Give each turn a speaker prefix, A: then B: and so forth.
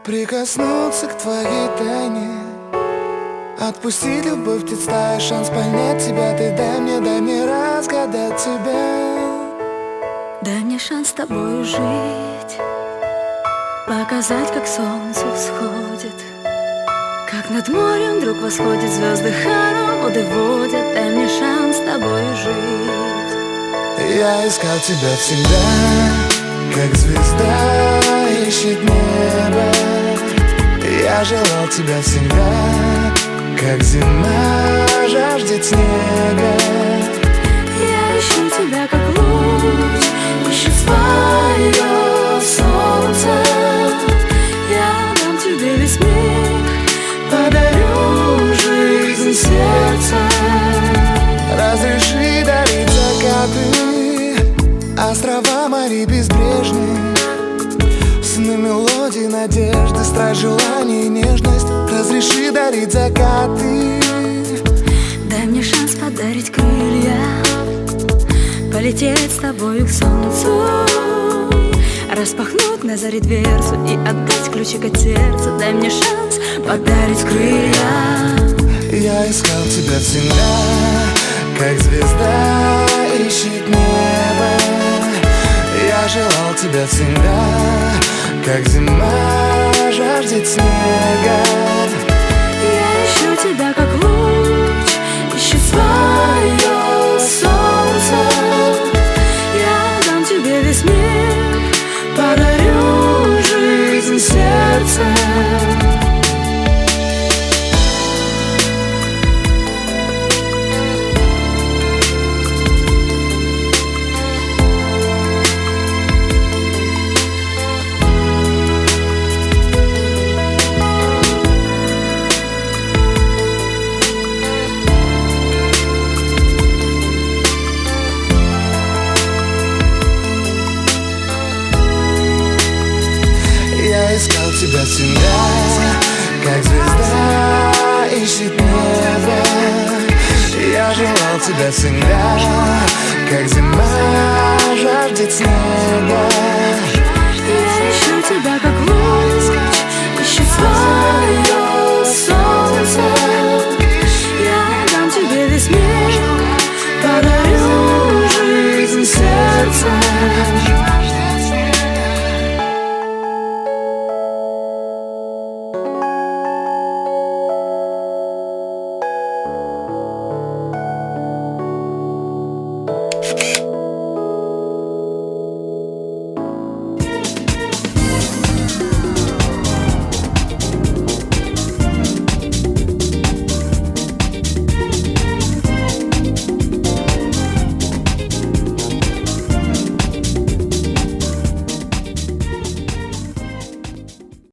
A: Прикоснуться к твоей тайне, отпустить любовь, представь шанс понять тебя. Ты дай мне разгадать тебя.
B: Дай мне шанс с тобой жить, показать, как солнце всходит, как над морем вдруг восходит, звезды хороводы водят. Дай мне шанс с тобой жить.
A: Я искал тебя всегда, как звезда ищет небо. Я желал тебя всегда, как зима жаждет снега.
B: Я ищу тебя, как луч ищет свое солнце. Я дам тебе весь мир, подарю жизнь сердца.
A: Разреши дарить закаты, острова, моря безбрежные, сны, мелодии, надежды, страсть, желание, нежность. Разреши дарить закаты.
B: Дай мне шанс подарить крылья, полететь с тобою к солнцу, распахнуть на заре дверцу и отдать ключик от сердца. Дай мне шанс подарить крылья.
A: Я искал тебя всегда, как звезда ищет небо. Я желал тебя всегда, как зима жаждет снега.
B: Я ищу тебя, как луч ищет свое солнце. Я дам тебе весь мир, подарю жизнь сердца.
A: Я искал тебя всегда, как звезда ищет небо. Я желал тебя всегда, как зима жаждет снега.